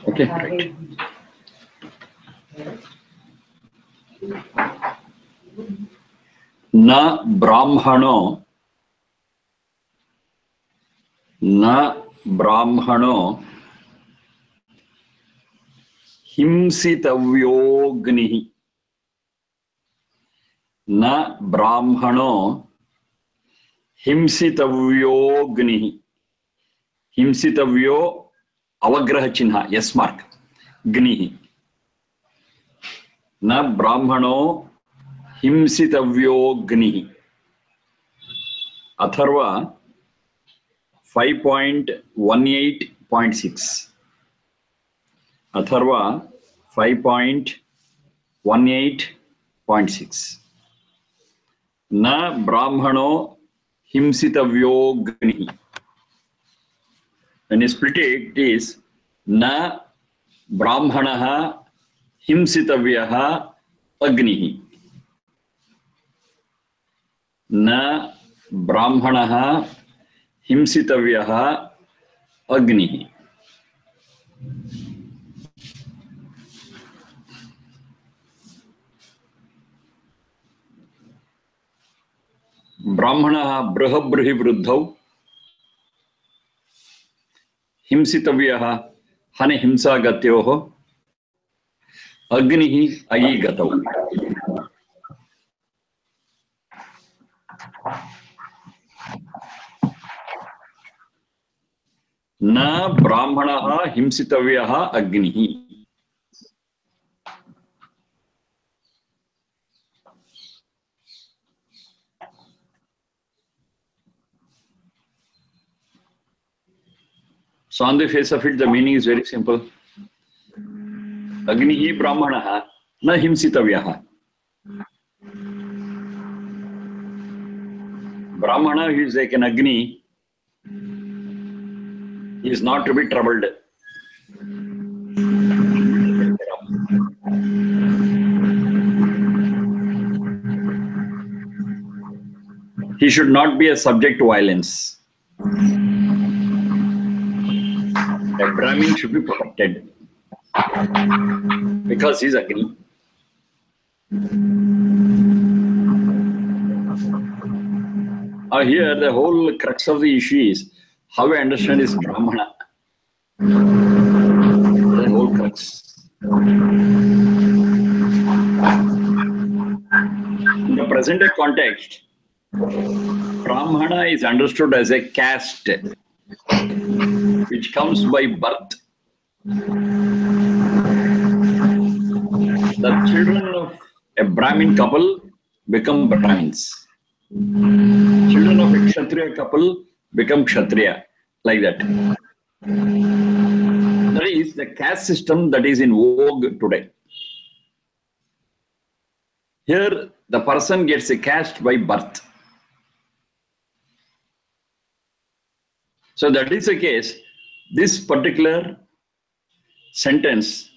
Okay, right. Na brahmano himsitavyo na brahmano himsitavyo himsitavyo avagraha chinha, yes mark, gnihi. Na brahmano himsitavyo gnihi. Atharva 5.18.6. Atharva 5.18.6. Na brahmano himsitavyo gnihi. When you split it, it is na brahmanaha himsitavyaha agnihi. Na brahmanaha himsitavyaha agnihi. Brahmanaha brahabrihi vruddhau himsitavyaha hane himsa gatyoho agnihi ayi gatau. Na brahmanaha himsitavyaha agnihi. So on the face of it, the meaning is very simple. Agnihi brahmanaha na himsitavyaha. Brahmana who is like an Agni, he is not to be troubled. He should not be a subject to violence. A Brahmin should be protected because he is Agni. Here, the whole crux of the issue is how we understand is Brahmana. The whole crux. In the present day context, Brahmana is understood as a caste which comes by birth. The children of a Brahmin couple become Brahmins. Children of a Kshatriya couple become Kshatriya, like that. That is the caste system that is in vogue today. Here, the person gets a caste by birth. So that is the case. This particular sentence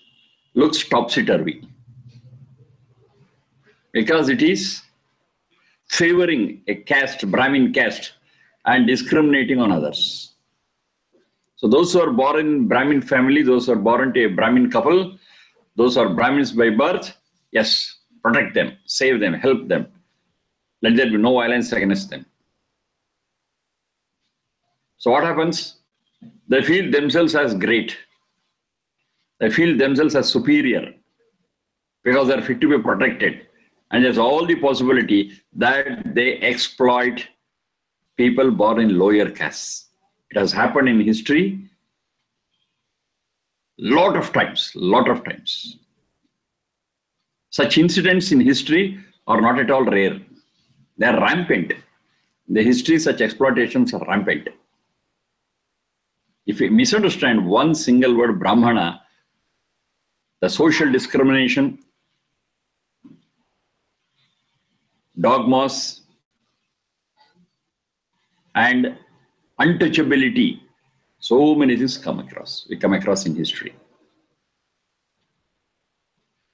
looks topsy-turvy because it is favoring a caste, Brahmin caste, and discriminating on others. So those who are born in Brahmin family, those who are born to a Brahmin couple, those who are Brahmins by birth, yes, protect them, save them, help them. Let there be no violence against them. So what happens? They feel themselves as great. They feel themselves as superior because they are fit to be protected. And there's all the possibility that they exploit people born in lower castes. It has happened in history lot of times. Such incidents in history are not at all rare. They are rampant. In the history, such exploitations are rampant. If we misunderstand one single word Brahmana, the social discrimination, dogmas, and untouchability, so many things we come across in history.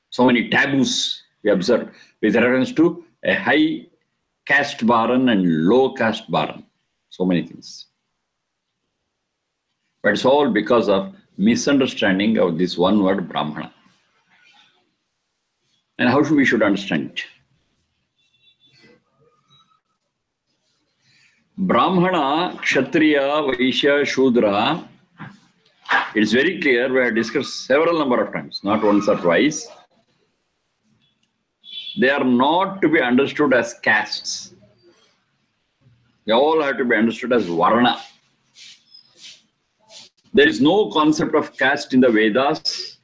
So many taboos we observe with reference to a high caste baran and low caste baran. So many things. But it's all because of misunderstanding of this one word Brahmana. And how we should understand it? Brahmana, Kshatriya, Vaishya, Shudra, it's very clear, we have discussed several number of times, not once or twice. They are not to be understood as castes. They all have to be understood as Varna. There is no concept of caste in the Vedas,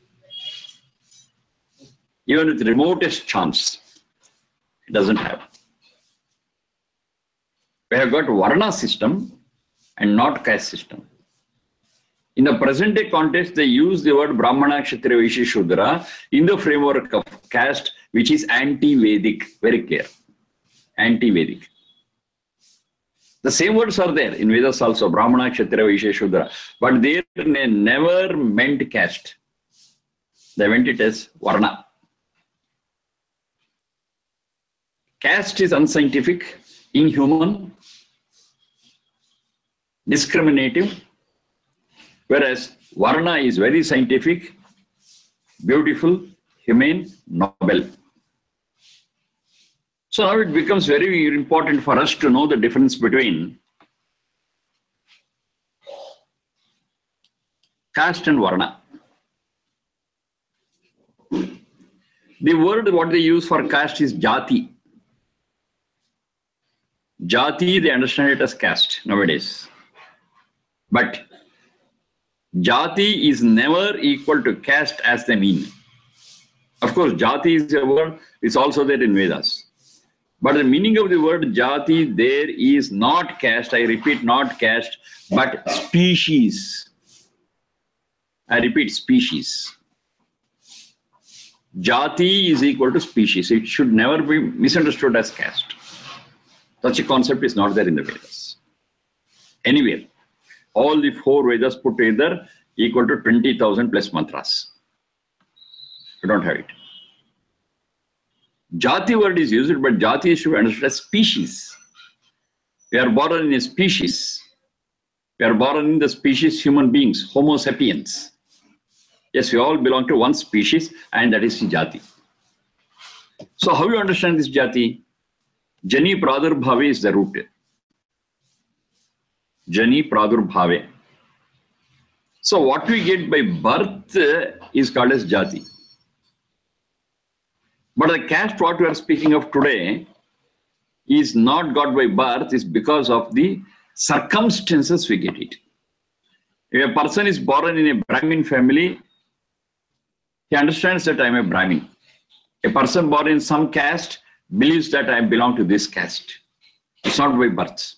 even with remotest chance. It doesn't have. We have got Varna system and not caste system. In the present day context, they use the word Brahmana, Kshatriya, Vaishya, Shudra in the framework of caste, which is anti-Vedic, very clear. Anti-Vedic. The same words are there in Vedas also, Brahmana, Kshatriya, Vaishya, Shudra. But they never meant caste. They meant it as Varna. Caste is unscientific, inhuman, discriminative, whereas Varna is very scientific, beautiful, humane, noble. So now it becomes very important for us to know the difference between caste and Varna. The word what they use for caste is Jati. Jati, they understand it as caste nowadays. But Jati is never equal to caste as they mean. Of course, Jati is a word, it's also there in Vedas. But the meaning of the word Jati there is not caste, I repeat, not caste, but species. I repeat, species. Jati is equal to species. It should never be misunderstood as caste. Such a concept is not there in the Vedas. Anywhere. All the four Vedas put together equal to 20,000 plus mantras. You don't have it. Jati word is used, but Jati is to be understood as species. We are born in a species. We are born in the species human beings, Homo sapiens. Yes, we all belong to one species, and that is Jati. So how you understand this Jati? Jani Pradurbhave is the root. Jani Pradurbhave. So what we get by birth is called as Jati. But the caste what we are speaking of today is not got by birth, is because of the circumstances we get it. If a person is born in a Brahmin family, he understands that I am a Brahmin. A person born in some caste believes that I belong to this caste. It's not by birth.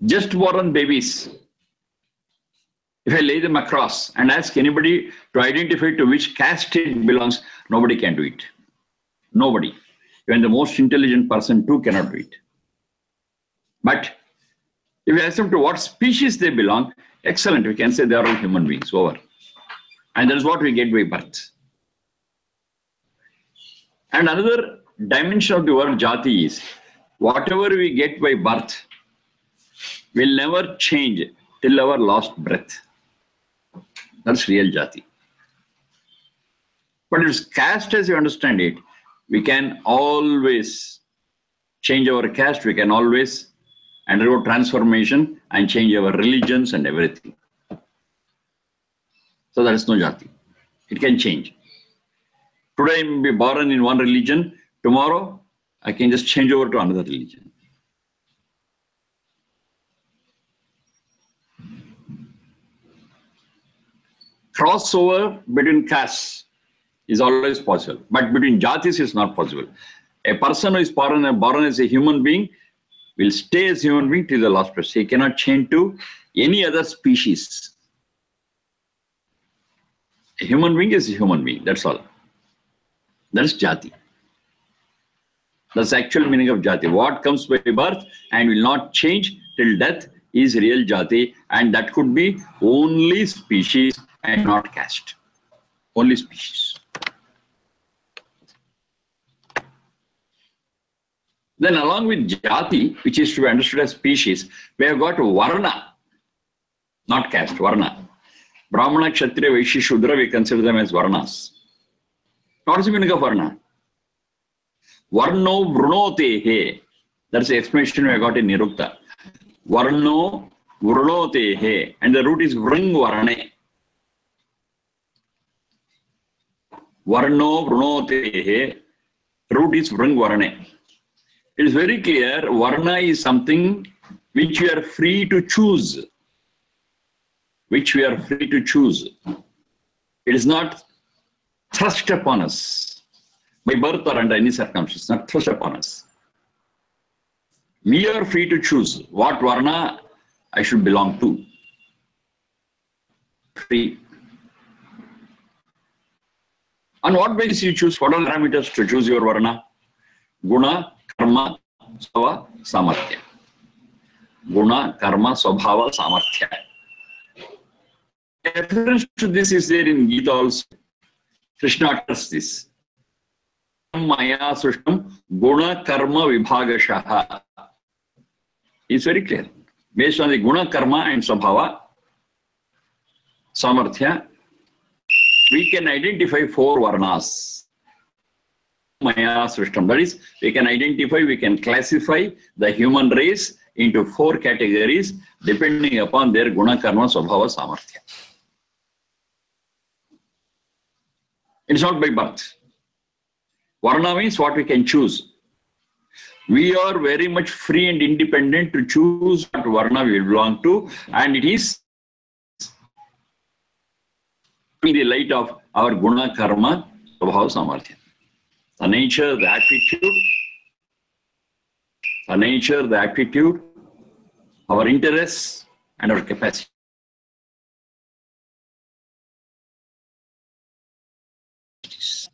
Just born babies, if I lay them across and ask anybody to identify to which caste it belongs, nobody can do it. Nobody. Even the most intelligent person too cannot do it. But if you ask them to what species they belong, excellent, we can say they are all human beings, over. And that is what we get by birth. And another dimension of the word Jati is, whatever we get by birth will never change till our last breath. That's real Jati. But if it's caste as you understand it, we can always change our caste, we can always undergo transformation and change our religions and everything. So there is no Jati. It can change. Today I may be born in one religion, tomorrow I can just change over to another religion. Crossover between castes is always possible, but between jatis is not possible. A person who is born as a human being will stay as a human being till the last breath. He cannot change to any other species. A human being is a human being, that's all. That's Jati. That's the actual meaning of Jati. What comes by birth and will not change till death is real Jati, and that could be only species and not caste. Only species. Then along with jati, which is to be understood as species, we have got varna, not caste, varna. Brahmana, Kshatriya, Vaishya, Shudra, we consider them as varnas. What is the meaning of varna? Varno vrunotehe. That's the explanation we got in Nirukta. Varno vrunotehe. And the root is vring varane. Varno vrunotehe. Root is vring varane. It is very clear, varna is something which we are free to choose. Which we are free to choose. It is not thrust upon us by birth or under any circumstance, not thrust upon us. We are free to choose what varna I should belong to. Free. On what basis you choose? What are the parameters to choose your varna? Guna, karma, svabhava, samarthya. Guna, karma, svabhava, samarthya. A reference to this is there in Gita also. Krishna utters this. Maya sushtam guna karma vibhagashaha. It's very clear. Based on the guna, karma and svabhava, samarthya, we can identify 4 varnas. Maya sushtam. That is, we can identify, we can classify the human race into 4 categories depending upon their guna, karma, svabhava, samarthya. It's not by birth. Varna means what we can choose. We are very much free and independent to choose what varna we belong to, and it is in the light of our guna, karma, svabhava, samarthya. The nature, the aptitude, our interests, and our capacity.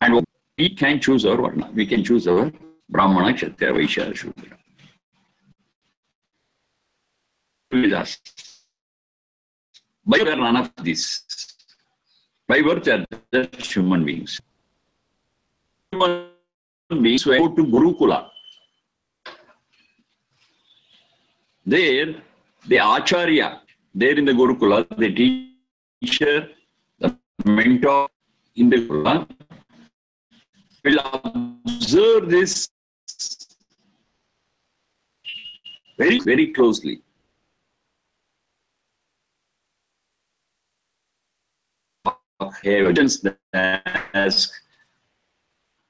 And we can choose our varna. We can choose our Brahmana, Kshatriya, Vaishya, Shudra. Vedas. By birth, none of this. By birth, they are just human beings. Human beings who go to Gurukula. There, the Acharya, there in the Gurukula, the teacher, the mentor in the Gurukula, will observe this very, very closely. Ask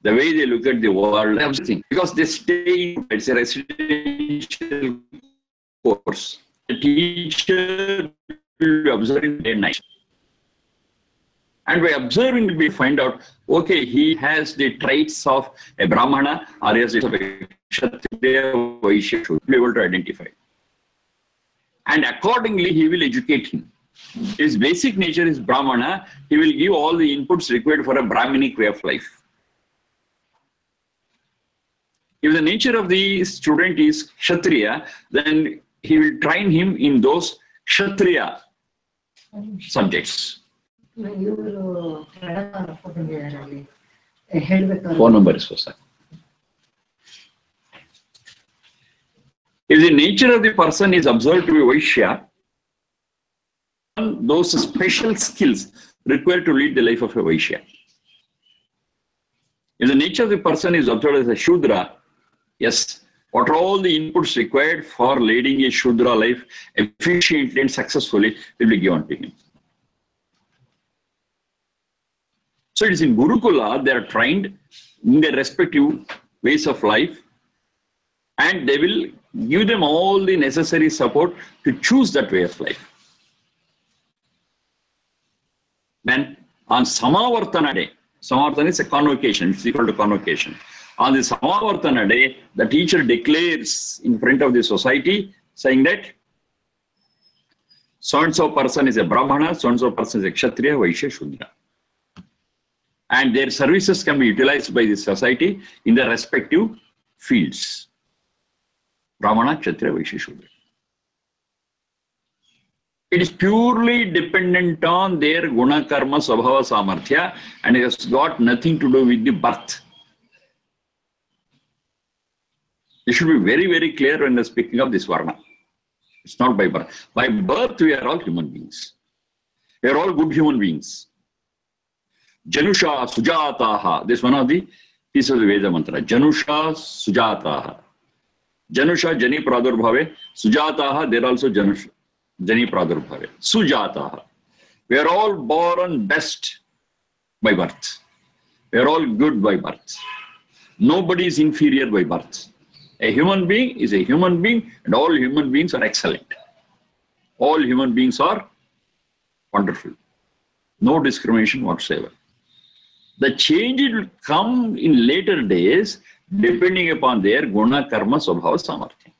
the way they look at the world, everything, because they stay, it's a residential course. The teacher will be observing day and night. And by observing, we find out, okay, he has the traits of a Brahmana or he has the traits of a Kshatriya, Vaishya, should be able to identify. And accordingly, he will educate him. His basic nature is Brahmana. He will give all the inputs required for a Brahminic way of life. If the nature of the student is Kshatriya, then he will train him in those Kshatriya subjects. Phone number is for sir. If the nature of the person is observed to be Vaishya, those special skills required to lead the life of a Vaishya. If the nature of the person is observed as a Shudra, yes, what are all the inputs required for leading a Shudra life efficiently and successfully will be given to him. So it is in Gurukula, they are trained in their respective ways of life, and they will give them all the necessary support to choose that way of life. Then on Samavartana day, Samavartana is a convocation, it's equal to convocation. On the Samavartana day, the teacher declares in front of the society saying that so-and-so person is a Brahmana, so-and-so person is a Kshatriya, Vaishya, Shudra. And their services can be utilized by the society in their respective fields. Brahmana, Kshatriya, Vaishya, Shudra. It is purely dependent on their guna, karma, svabhava, samarthya, and it has got nothing to do with the birth. It should be very, very clear when they're speaking of this Varna. It's not by birth. By birth, we are all human beings. We are all good human beings. Janusha Sujataha. This is one of the pieces of the Veda mantra. Janusha Sujataha. Janusha Jani Pradurbhave. Sujataha, they're also Janusha Jani Pradurbhave. Sujataha. We are all born best by birth. We are all good by birth. Nobody is inferior by birth. A human being is a human being, and all human beings are excellent. All human beings are wonderful. No discrimination whatsoever. The change will come in later days depending upon their guna, karma, swabhava, samarthya.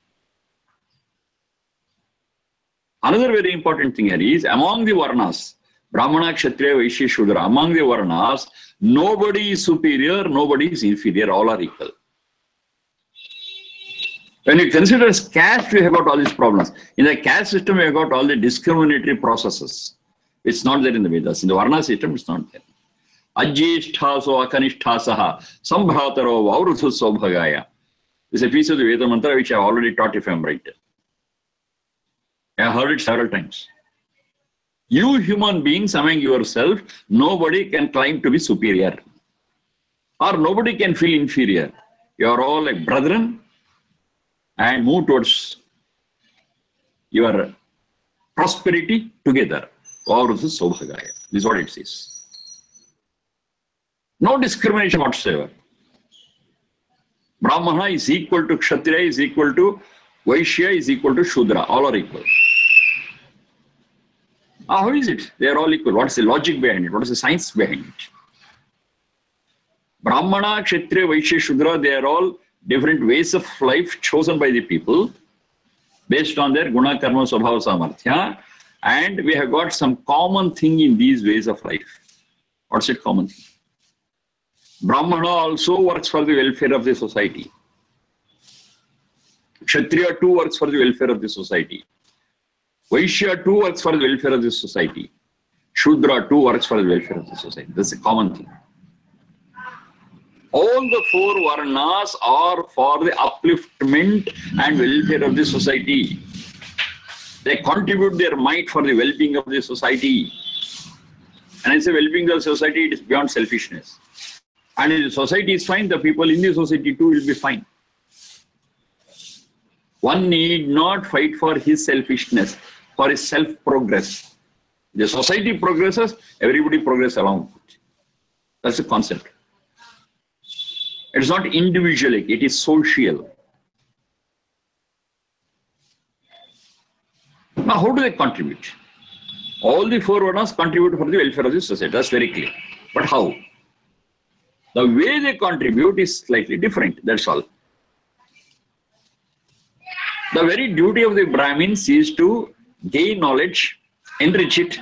Another very important thing here is among the varnas, Brahmana, Kshatriya, Vaishya, Shudra, among the varnas, nobody is superior, nobody is inferior, all are equal. When you consider as caste, we have got all these problems. In the caste system, we have got all the discriminatory processes. It's not there in the Vedas. In the Varna system, it's not there. Ajyeshthaso akanishtasaha sambhataro vauruthu sobhagaya. This is a piece of the Veda mantra which I have already taught if I am right. I have heard it several times. You human beings among yourself, nobody can claim to be superior. Or nobody can feel inferior. You are all like brethren and move towards your prosperity together. Vauruthu sobhagaya. This is what it says. No discrimination whatsoever. Brahmana is equal to Kshatriya, is equal to Vaishya, is equal to Shudra. All are equal. How is it? They are all equal. What is the logic behind it? What is the science behind it? Brahmana, Kshatriya, Vaishya, Shudra, they are all different ways of life chosen by the people based on their guna, karma, swabhava, samarthya. And we have got some common thing in these ways of life. What's it common thing? Brahmana also works for the welfare of the society. Kshatriya too works for the welfare of the society. Vaishya too works for the welfare of the society. Shudra too works for the welfare of the society. That's a common thing. All the four varnas are for the upliftment and welfare of the society. They contribute their might for the well-being of the society. And it's a well-being of the society, it is beyond selfishness. And if the society is fine, the people in the society too will be fine. One need not fight for his selfishness, for his self-progress. The society progresses, everybody progresses along. That's the concept. It is not individualistic, it is social. Now, how do they contribute? All the four varnas contribute for the welfare of the society. That's very clear. But how? The way they contribute is slightly different. That's all. The very duty of the Brahmins is to gain knowledge, enrich it,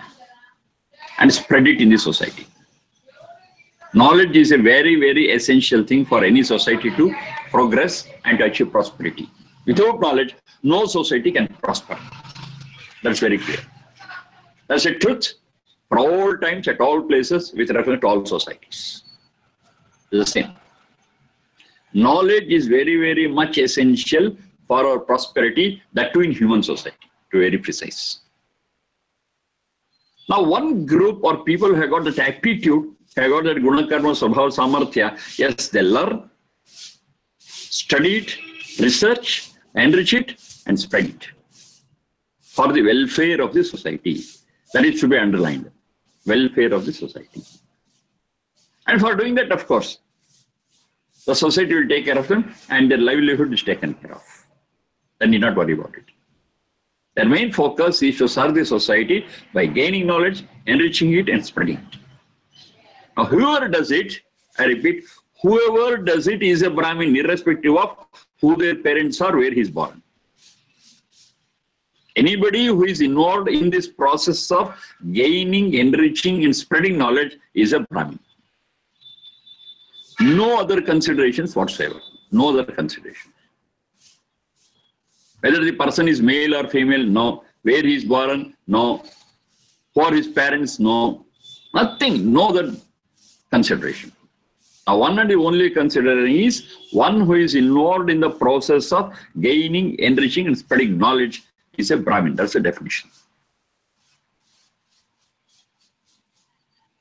and spread it in the society. Knowledge is a very, very essential thing for any society to progress and to achieve prosperity. Without knowledge, no society can prosper. That's very clear. That's a truth for all times, at all places, with reference to all societies. It's the same. Knowledge is very, very much essential for our prosperity, that too in human society, to be very precise. Now, one group or people who have got that aptitude, have got that guna, karma, swabhava, samarthya, yes, they learn, study it, research, enrich it, and spread it for the welfare of the society. That is to be underlined. Welfare of the society. And for doing that, of course, the society will take care of them and their livelihood is taken care of. They need not worry about it. Their main focus is to serve the society by gaining knowledge, enriching it, and spreading it. Now, whoever does it, I repeat, whoever does it is a Brahmin, irrespective of who their parents are, where he is born. Anybody who is involved in this process of gaining, enriching, and spreading knowledge is a Brahmin. No other considerations whatsoever. No other consideration. Whether the person is male or female, no. Where he is born, no. Who are his parents, no. Nothing, no other consideration. One and only considering is one who is involved in the process of gaining, enriching, and spreading knowledge is a Brahmin. That's the definition.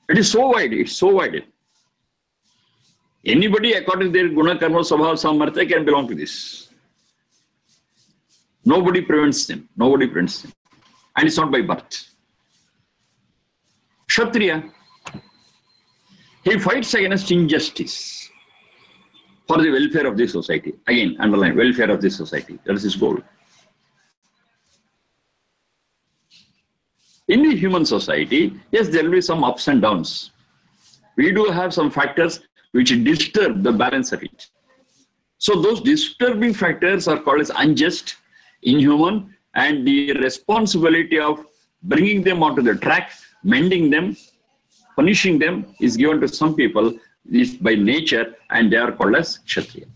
It is so wide. It's so wide. Anybody, according to their guna, karma, swabhava, samartha, can belong to this. Nobody prevents them. Nobody prevents them. And it's not by birth. Kshatriya, he fights against injustice for the welfare of the society. Again, underline, welfare of the society. That is his goal. In the human society, yes, there will be some ups and downs. We do have some factors which disturb the balance of it. So those disturbing factors are called as unjust, inhuman, and the responsibility of bringing them onto the track, mending them, punishing them is given to some people by nature, and they are called as Kshatriya.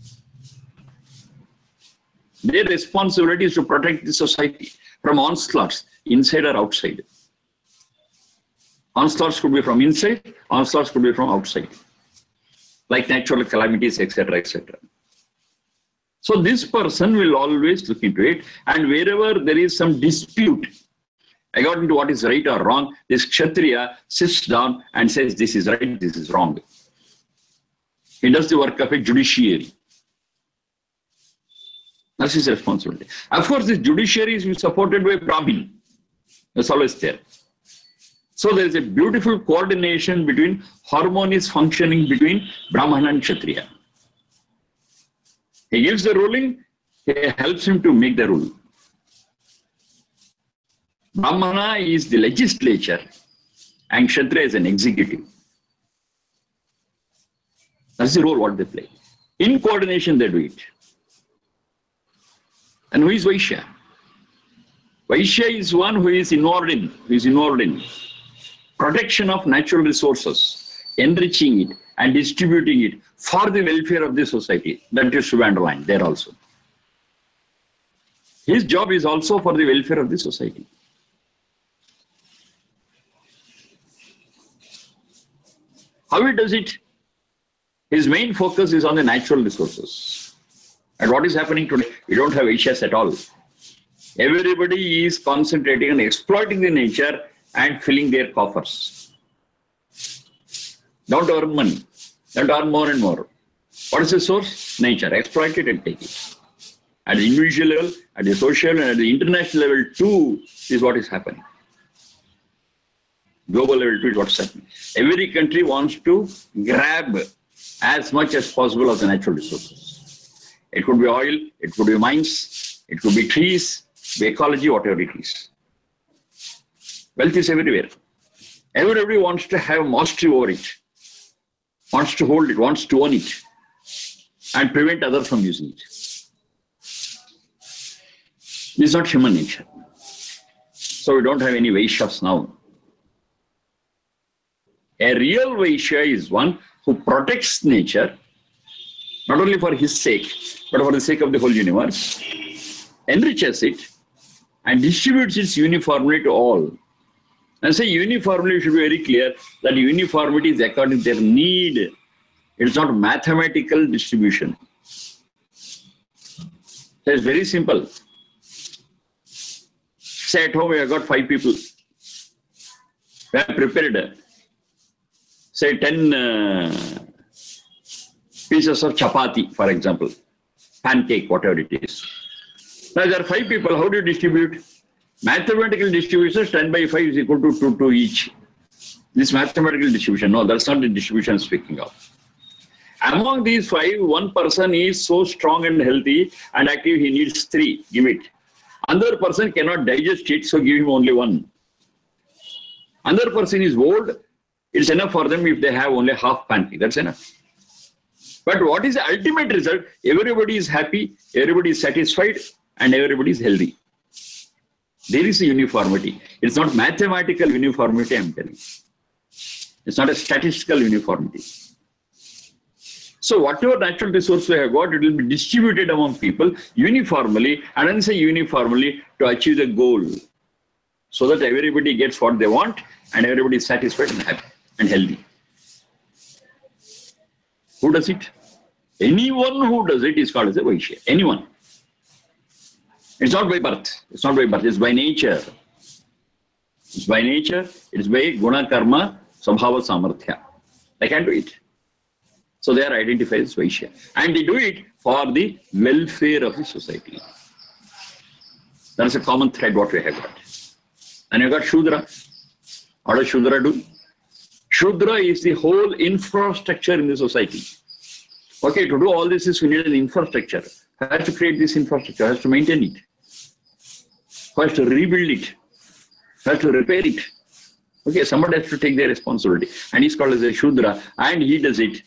Their responsibility is to protect the society from onslaughts, inside or outside. Onslaughts could be from inside, onslaughts could be from outside, like natural calamities, etc., etc. So this person will always look into it, and wherever there is some dispute, according to what is right or wrong, this Kshatriya sits down and says, this is right, this is wrong. He does the work of a judiciary. That's his responsibility. Of course, this judiciary is supported by Brahmin. That's always there. So there is a beautiful coordination between, harmonious functioning between Brahmana and Kshatriya. He gives the ruling, he helps him to make the rule. Brahmana is the legislature and Kshatriya is an executive. That's the role what they play. In coordination they do it. And who is Vaishya? Vaishya is one who is involved in protection of natural resources, enriching it and distributing it for the welfare of the society. That is to be underlined there also. His job is also for the welfare of the society. How he does it? His main focus is on the natural resources. And what is happening today? We don't have Vaishyas at all. Everybody is concentrating on exploiting the nature and filling their coffers. Don't earn money. Don't earn more and more. What is the source? Nature. Exploit it and take it. At the individual level, at the social and at the international level too, is what is happening. Global level too is what's happening. Every country wants to grab as much as possible of the natural resources. It could be oil, it could be mines, it could be trees, the ecology, whatever it is. Wealth is everywhere. Everybody wants to have mastery over it, wants to hold it, wants to own it, and prevent others from using it. This is not human nature. So we don't have any Vaishyas now. A real Vaishya is one who protects nature, not only for his sake, but for the sake of the whole universe, enriches it, and distributes it uniformly to all. And say uniformly, should be very clear that uniformity is according to their need. It's not mathematical distribution. It's very simple. Say at home, we have got 5 people. We have prepared, say 10 pieces of chapati, for example, pancake, whatever it is. Now there are 5 people, how do you distribute? Mathematical distribution, 10 by 5 is equal to 2 to each. This mathematical distribution, no, that's not the distribution I'm speaking of. Among these 5, one person is so strong and healthy and active, he needs 3, give it. Another person cannot digest it, so give him only 1. Another person is old, it's enough for them if they have only half pancake, that's enough. But what is the ultimate result? Everybody is happy, everybody is satisfied, and everybody is healthy. There is a uniformity. It's not mathematical uniformity, I'm telling you. It's not a statistical uniformity. So whatever natural resource we have got, it will be distributed among people uniformly, and then say uniformly to achieve the goal, so that everybody gets what they want and everybody is satisfied and happy and healthy. Who does it? Anyone who does it is called as a Vaishya. Anyone. It's not by birth. It's not by birth. It's by nature. It's by nature. It's by guna, karma, sabhava, samarthya. They can do it. So they are identified as Vaishya. And they do it for the welfare of the society. That's a common thread what we have got. And you got Shudra. What does Shudra do? Shudra is the whole infrastructure in the society. Okay, to do all this is we need an infrastructure. Has to create this infrastructure, has to maintain it, has to rebuild it, has to repair it. Okay, somebody has to take their responsibility. And he's called as a Shudra, and he does it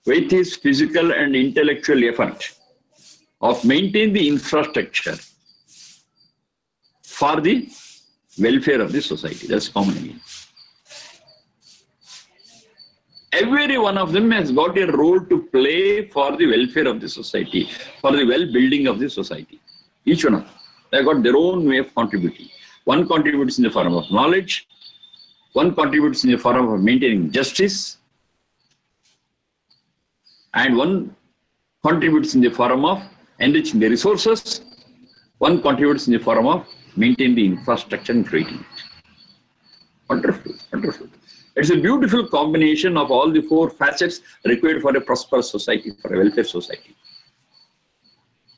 with his physical and intellectual effort of maintaining the infrastructure for the welfare of the society. That's common again. Every one of them has got a role to play for the welfare of the society, for the well-being of the society. Each one of them. They've got their own way of contributing. One contributes in the form of knowledge, one contributes in the form of maintaining justice, and one contributes in the form of enriching the resources, one contributes in the form of maintaining the infrastructure and creating it. Wonderful, wonderful. It's a beautiful combination of all the four facets required for a prosperous society, for a welfare society.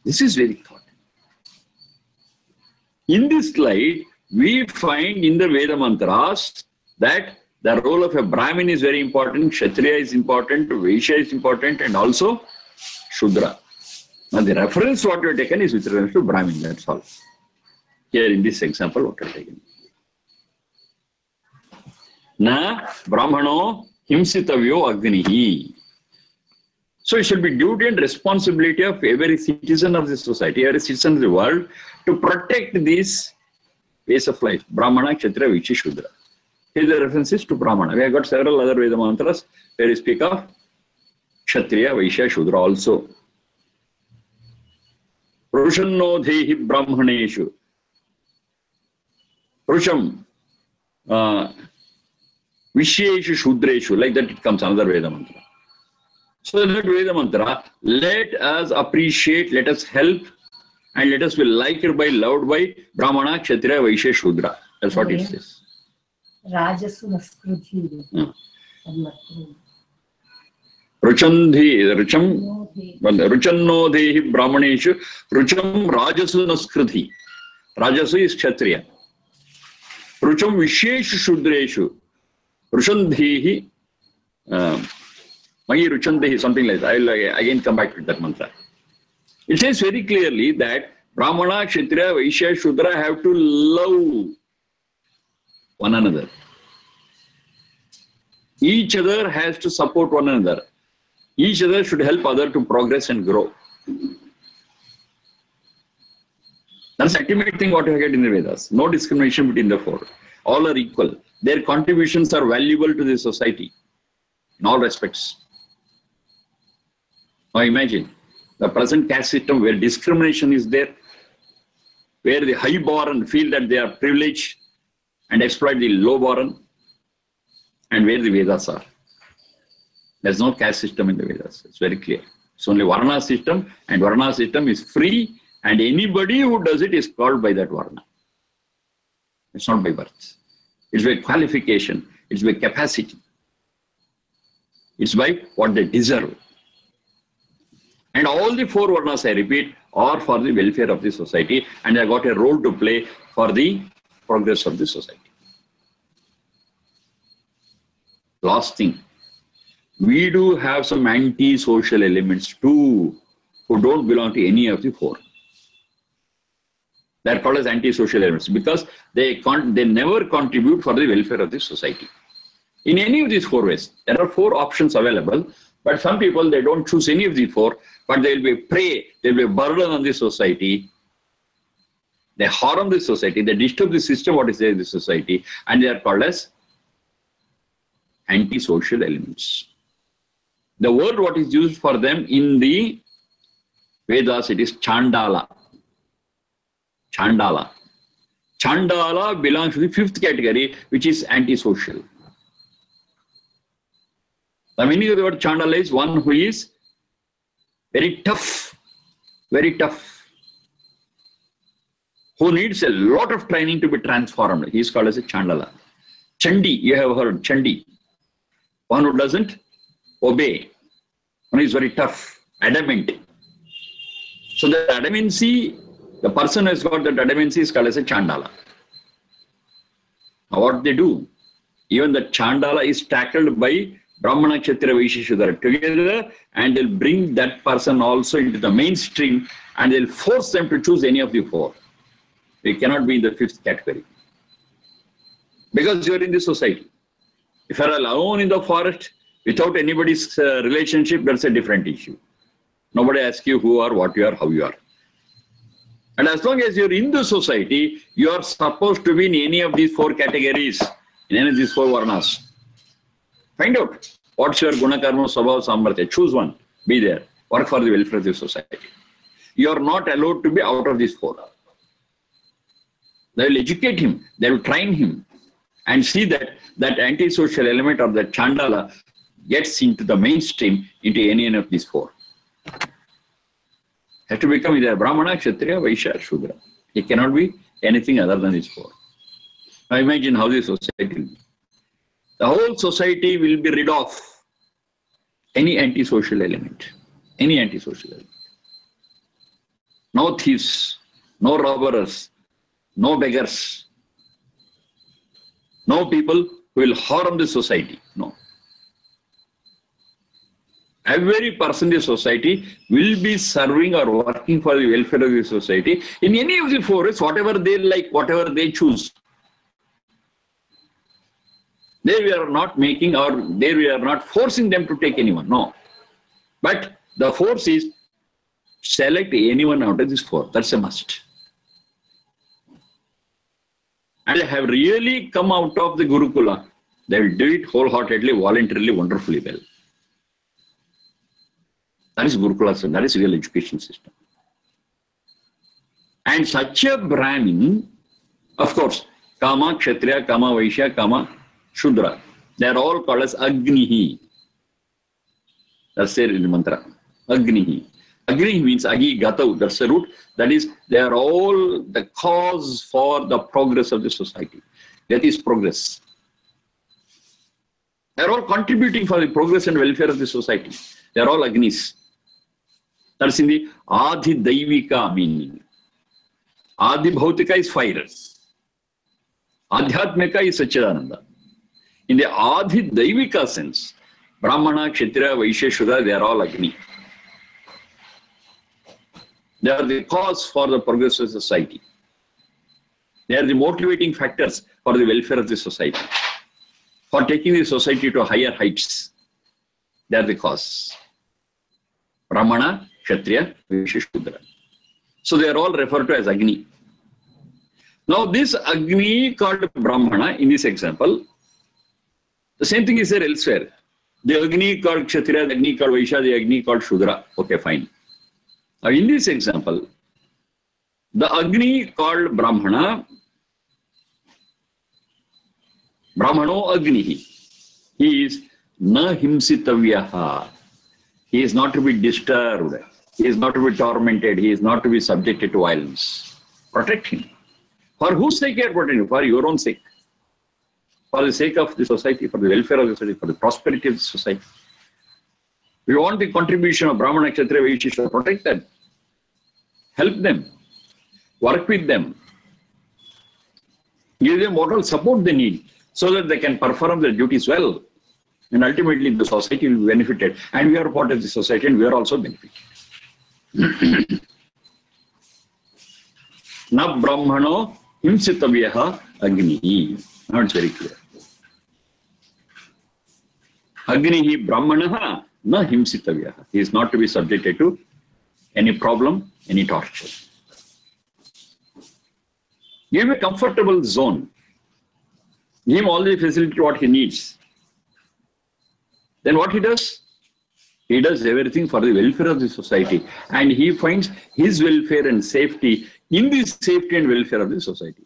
This is very thought. In this slide, we find in the Veda mantras that the role of a Brahmin is very important, Kshatriya is important, Vaishya is important, and also Shudra. Now the reference what we have taken is with reference to Brahmin, that's all. Here in this example, what we have taken. Na Brahmano himsitavyo agnihi. So it should be duty and responsibility of every citizen of the society, every citizen of the world to protect these ways of life. Brahmana, Kshatriya, Vaishya, Shudra. Here the references to Brahmana. We have got several other Veda mantras where we speak of Kshatriya, Vaishya, Shudra also. Prushanno dhehi brahmaneshu. Prusham. Vishyeshu Shudreshu, like that it comes another Veda mantra. So that Veda mantra, let us appreciate, let us help, and let us be liked by, loved by Brahmana, Kshatriya, Vaishya, Shudra. That's what it says. Rajasu Naskruthi. Ruchanno dehi Brahmaneshu, Rucham Rajasu Naskruthi. Rajasu is Kshatriya. Rucham Vishyeshu Shudreshu. Rushandhihi, Mahi Ruchandhihi, something like that. I will again come back to that mantra. It says very clearly that Brahmana, Kshatriya, Vaishya, Shudra have to love one another. Each other has to support one another. Each other should help other to progress and grow. That's the ultimate thing what you get in the Vedas. No discrimination between the four. All are equal. Their contributions are valuable to the society in all respects. Now imagine the present caste system where discrimination is there, where the high-born feel that they are privileged and exploit the low-born, and where the Vedas are. There's no caste system in the Vedas. It's very clear. It's only Varna system, and Varna system is free, and anybody who does it is called by that Varna. It's not by birth. It's by qualification. It's by capacity. It's by what they deserve. And all the four Varnas, I repeat, are for the welfare of the society, and they have got a role to play for the progress of the society. Last thing, we do have some anti-social elements too, who don't belong to any of the four. They are called as anti-social elements because they never contribute for the welfare of the society. In any of these four ways, there are four options available, but some people, they don't choose any of the four, but they will be prey, they will be a burden on the society. They harm the society, they disturb the system, what is there in the society, and they are called as anti-social elements. The word what is used for them in the Vedas, it is Chandala. Chandala. Chandala belongs to the fifth category, which is antisocial. The meaning of the word Chandala is one who is very tough, who needs a lot of training to be transformed. He is called as a Chandala. Chandi, you have heard Chandi. One who doesn't obey. One is very tough, adamant. So the adamancy, the person who has got that adamancy is called as a Chandala. Now what they do? Even the Chandala is tackled by Brahmana, Kshatriya, Vaishya, Shudra together, and they'll bring that person also into the mainstream, and they'll force them to choose any of the four. They cannot be in the fifth category. Because you're in the society. If you're alone in the forest, without anybody's relationship, that's a different issue. Nobody asks you who are, what you are, how you are. And as long as you're in the society, you are supposed to be in any of these four categories, in any of these four varnas. Find out what's your guna, karma, svabhava, samvartya. Choose one. Be there. Work for the welfare of the society. You are not allowed to be out of these four. They will educate him. They will train him. And see that that antisocial element of the Chandala gets into the mainstream into any of these four. Has to become either Brahmana, Kshatriya, Vaishya, Shudra. He cannot be anything other than these four. Now imagine how this society will be. The whole society will be rid of any antisocial element. Any antisocial element. No thieves, no robbers, no beggars, no people who will harm the society. No. Every person in the society will be serving or working for the welfare of the society in any of the forests, whatever they like, whatever they choose. There we are not making or there we are not forcing them to take anyone. No. But the force is select anyone out of this four. That's a must. And they have really come out of the Gurukula. They will do it wholeheartedly, voluntarily, wonderfully well. That is Gurukula system. That is real education system. And such a Brahmin, of course, Kama, Kshatriya, Kama, Vaishya, Kama, Shudra. They are all called as Agnihi. That's there in the mantra. Agnihi. Agnihi means Agi Gatau. That's the root. That is, they are all the cause for the progress of the society. That is progress. They are all contributing for the progress and welfare of the society. They are all Agnis. That's in the Adi Daivika meaning. Adi Bhautika is fire. Adhyatmika is Satchidananda. In the Adi Daivika sense, Brahmana, Kshatriya, Vaishya, Shudra, they are all Agni. They are the cause for the progress of society. They are the motivating factors for the welfare of the society. For taking the society to higher heights. They are the cause. Brahmana, Kshatriya, Vaishya, Shudra. So they are all referred to as Agni. Now this Agni called Brahmana in this example, the same thing is there elsewhere. The Agni called Kshatriya, the Agni called Vaishya, the Agni called Shudra. Okay, fine. Now in this example, the Agni called Brahmana, Brahmano Agnihi. He is na himsitavyaha. He is not to be disturbed. He is not to be tormented. He is not to be subjected to violence. Protect him. For whose sake you are protecting? For your own sake. For the sake of the society, for the welfare of the society, for the prosperity of the society. We want the contribution of Brahmana, Kshatriya, Vaishya to protect them. Help them. Work with them. Give them what all support they need so that they can perform their duties well. And ultimately the society will be benefited. And we are part of the society and we are also benefited. Na Brahmano himsitavyaha Agnihi. Now it's very clear. Agnihi Brahmanaha na himsitavyaha. He is not to be subjected to any problem, any torture. Give him a comfortable zone. Give him all the facility what he needs. Then what he does? He does everything for the welfare of the society. And he finds his welfare and safety in the safety and welfare of the society.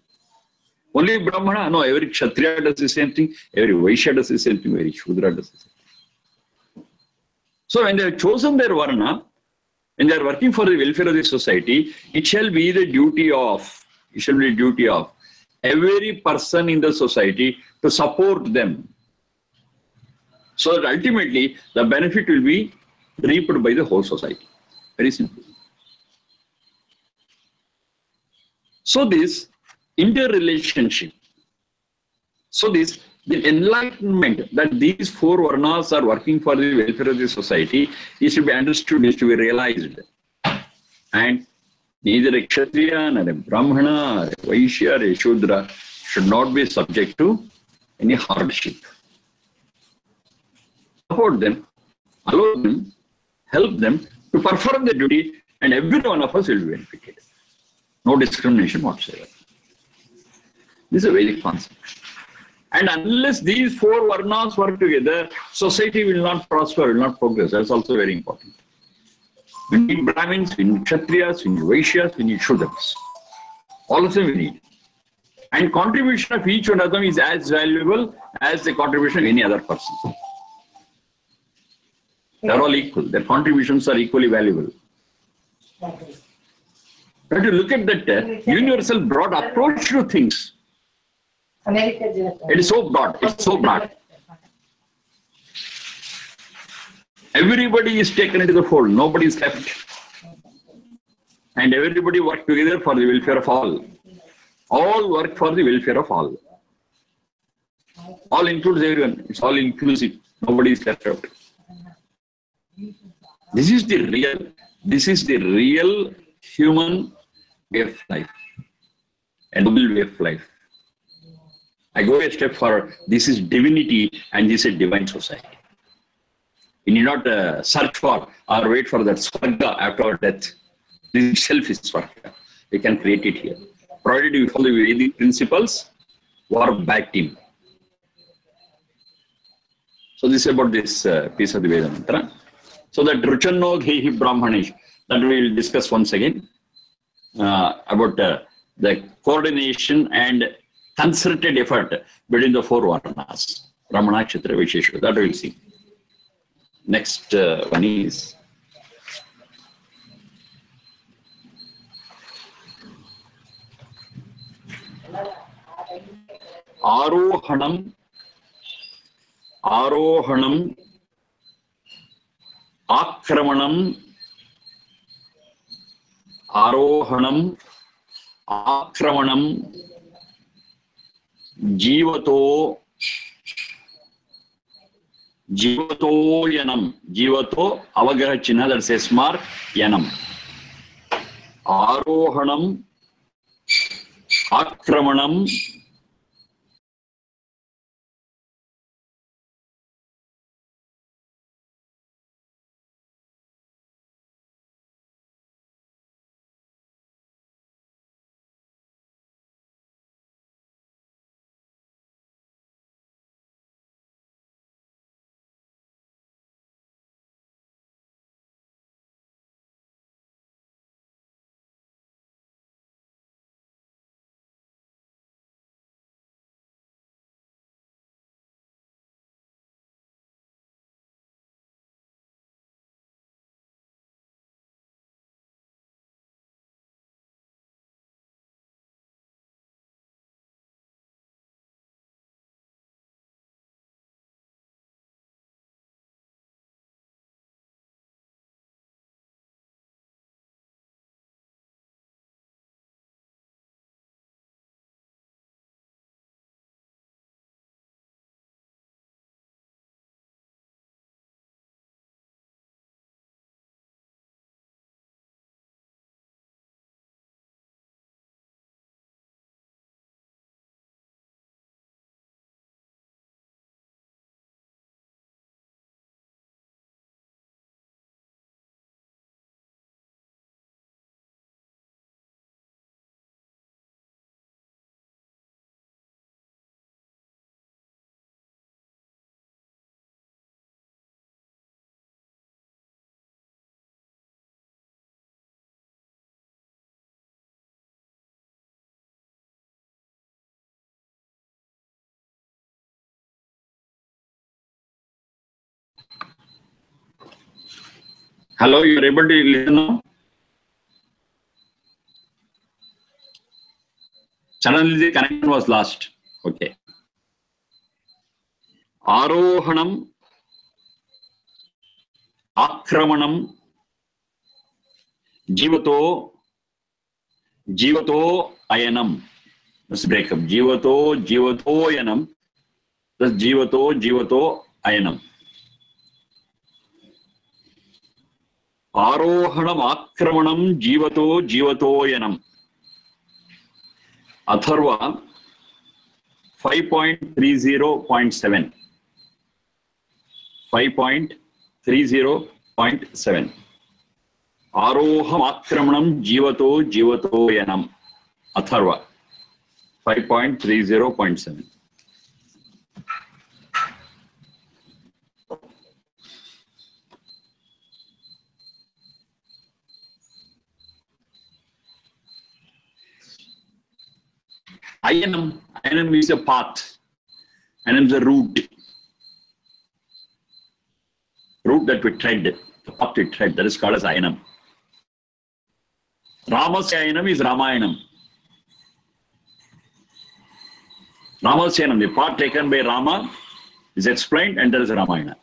Only Brahmana? No, every Kshatriya does the same thing. Every Vaishya does the same thing. Every Shudra does the same thing. So when they have chosen their varna, when they are working for the welfare of the society, it shall be the duty of, every person in the society to support them. So that ultimately the benefit will be reaped by the whole society. Very simple. So this interrelationship, the enlightenment that these four varnas are working for the welfare of the society is to be understood, is to be realized. And neither a Kshatriya, nor a Brahmana, or a Vaishya, or a Shudra should not be subject to any hardship. Support them, allow them, help them to perform their duty, and every one of us will be benefited. No discrimination whatsoever. This is a Vedic concept. And unless these four varnas work together, society will not prosper, will not progress. That's also very important. We need Brahmins, we need Kshatriyas, we need Vaishyas, we need Shudras. All of them we need. And contribution of each one of them is as valuable as the contribution of any other person. They're all equal. Their contributions are equally valuable. But to look at that universal broad approach to things. It is so broad. It's so broad. Everybody is taken into the fold. Nobody is left. And everybody work together for the welfare of all. All work for the welfare of all. All includes everyone. It's all inclusive. Nobody is left out. This is the real human way of life. A noble way of life. I go a step further. This is divinity and this is divine society. We need not search for or wait for that swarga after our death. This itself is swarga. We can create it here. Provided we follow the Vedic principles, work back team. So this is about this piece of the Veda mantra. So that Ruchanno Ghehi Brahmanish, that we will discuss once again about the coordination and concerted effort between the four varnas, Brahmana, Kshatriya, Vaishya. That we will see. Next one is Arohanam, Akramanam, Jivato Yanam. Jivato Avagraha China, that says mark Yanam. Arohanam, Akramanam, Hello, you are able to listen now? Suddenly the connection was lost. Okay. Arohanam, Akramanam, Jivato, Ayanam. Let's break up. Jivato Ayanam. That's Jivato Ayanam. Arohanam, Akramanam, Jivato Ayanam. Atharva 5.30.7. 5.30.7. Aroham Akramanam Jivato Yanam. Atharva 5.30.7. Ayanam is a path. Ayanam is a route. Route that we tread, the path we tread, that is called as Ayanam. Ramasya Ayanam is Ramayanam. Ramasya Ayanam, the path taken by Rama is explained and there is Ramayana.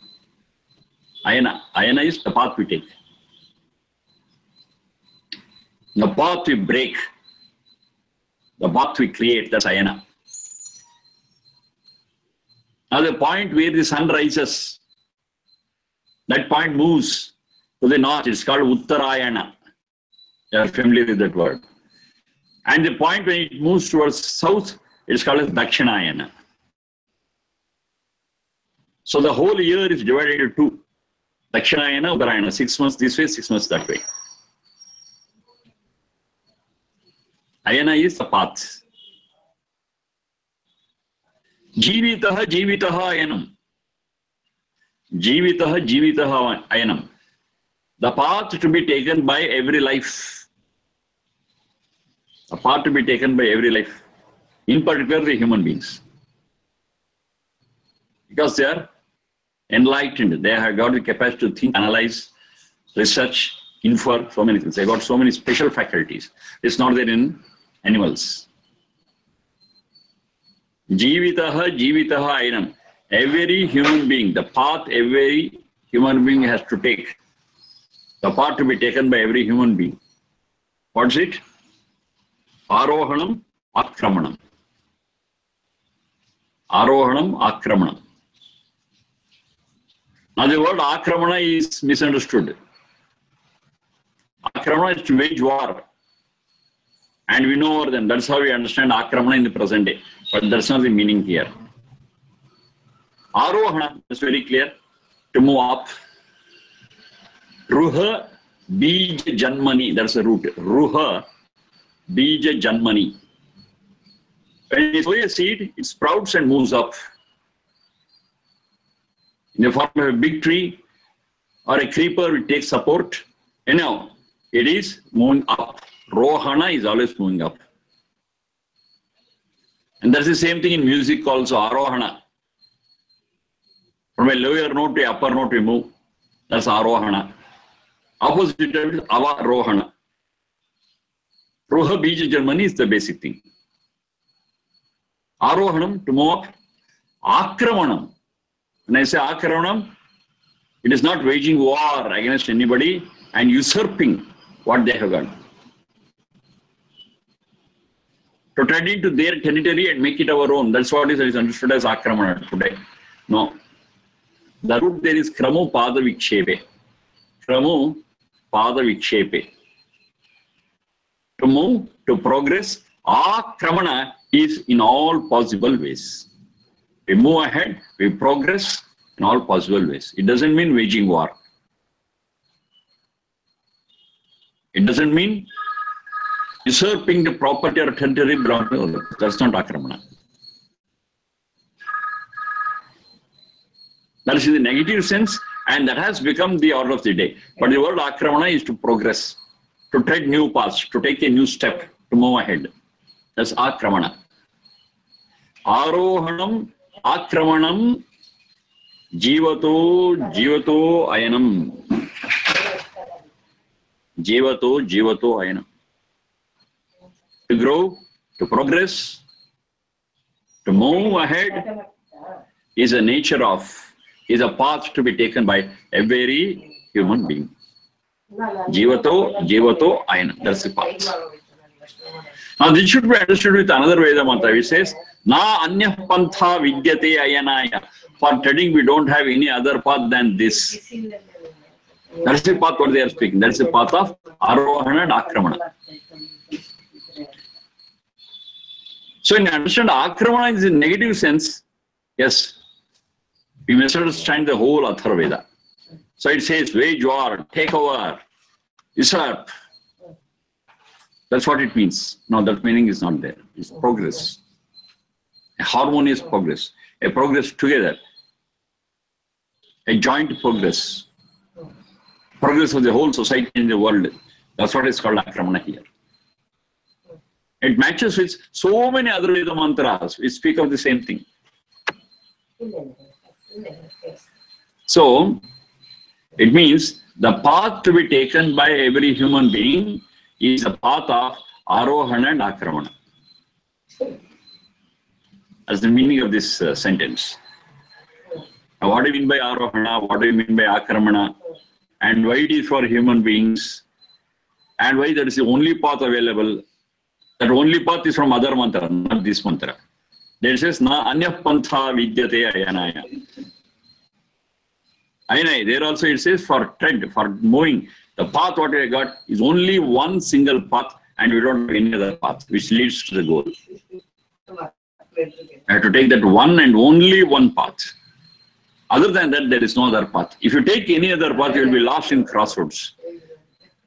Ayana is the path we take. The path we break, the path we create, that's Ayana. Now the point where the sun rises, that point moves to the north. It's called Uttarayana. You are familiar with that word. And the point when it moves towards south, it's called as Dakshinayana. So the whole year is divided into two. Dakshinayana, Uttarayana. 6 months this way, 6 months that way. Ayana is the path. Jivitaha Ayanam. Jivitaha Ayanam. The path to be taken by every life. A path to be taken by every life. In particular, the human beings. Because they are enlightened. They have got the capacity to think, analyze, research, infer, so many things. They got so many special faculties. It's not there in animals. Jivitaha Ayanam. Every human being, the path every human being has to take. The path to be taken by every human being. What's it? Arohanam, Akramanam. Arohanam, Akramanam. Now the word Akramana is misunderstood. Akramana is to wage war. And we know over them. That's how we understand Akramana in the present day. But that's not the meaning here. Arohana is very clear. To move up. Ruha Bija Janmani. That's the root. Ruha Bija Janmani. When you sow a seed, it sprouts and moves up. In the form of a big tree or a creeper, it takes support. Anyhow, it is moving up. Rohana is always moving up. And that's the same thing in music also, Arohana. From a lower note to upper note we move. That's Arohana. Opposite is Avarohana. Roha Bija Janmani is the basic thing. Arohanam, to move up. Akramanam. When I say Akramanam, it is not waging war against anybody and usurping what they have got. To tread into their territory and make it our own. That's what is understood as Akramana today. No. The root there is Kramu Pada Vikshepe. Kramu Pada Vikshepe. To move, to progress, Akramana is in all possible ways. We move ahead, we progress in all possible ways. It doesn't mean waging war. It doesn't mean usurping the property or territory belonging to others. That's not Akramana. That is in the negative sense, and that has become the order of the day. But the word Akramana is to progress, to tread new paths, to take a new step, to move ahead. That's Akramana. Arohanam, Akramanam, Jivato Ayanam. Jivato, Jivato, Ayana. To grow, to progress, to move ahead is a nature of, is a path to be taken by every human being. Jivato, Jivato, Ayana. That's the path. Now this should be understood with another Veda mantra which says, Na anya pantha vidyate ayanaya. For treading we don't have any other path than this. That's the path what they are speaking. That's the path of Arohana and Akramana. So in understand Akramana is in negative sense, yes, we misunderstand the whole Atharvaveda. So it says wage war, take over, usurp. That's what it means. No, that meaning is not there. It's progress. A harmonious progress. A progress together. A joint progress. Progress of the whole society in the world. That's what is called Akramana here. It matches with so many other Veda mantras which speak of the same thing. So, it means the path to be taken by every human being is the path of Arohana and Akramana. That's the meaning of this sentence. Now, what do you mean by Arohana? What do you mean by Akramana? And why it is for human beings? And why that is the only path available? That only path is from other mantra, not this mantra. There says, Na anya pantha vidyate ayanaya. Ayanaya, there also it says for tread, for moving. The path what we got is only one single path and we don't have any other path which leads to the goal. I have to take that one and only one path. Other than that, there is no other path. If you take any other path, you will be lost in crossroads.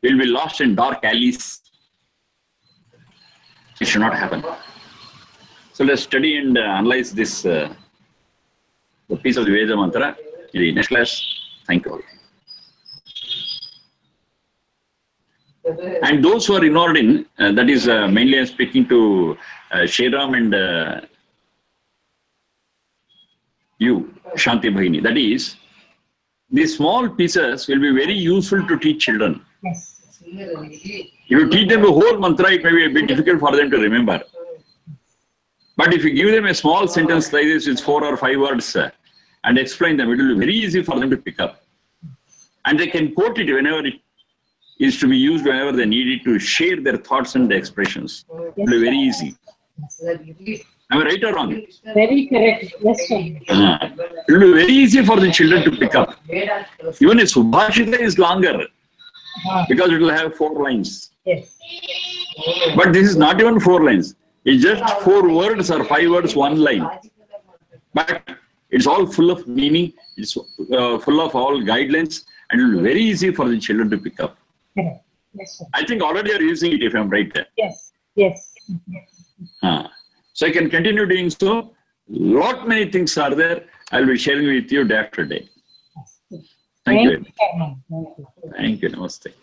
You will be lost in dark alleys. It should not happen. So let's study and analyze this the piece of the Veda mantra in the next class. Thank you all. And those who are ignored in, that is mainly I'm speaking to Shriram and you, Shanti Bhagini. That is, these small pieces will be very useful to teach children. Yes. If you teach them the whole mantra, it may be a bit difficult for them to remember. But if you give them a small sentence like this with 4 or 5 words and explain them, it will be very easy for them to pick up. And they can quote it whenever it is to be used, whenever they need it to share their thoughts and expressions. It will be very easy. Am I right or wrong? Very correct. Yes, sir. It will be very easy for the children to pick up. Even a Subhashita is longer because it will have 4 lines. Yes. But this is not even 4 lines. It's just 4 words or 5 words, 1 line. But it's all full of meaning. It's full of all guidelines, and it will be very easy for the children to pick up. Correct. Yes, sir. I think already you are using it, if I'm right there. Yes. Yes. So I can continue doing so. Lot many things are there. I'll be sharing with you day after day. Thank you. Thank you. Thank you. Namaste.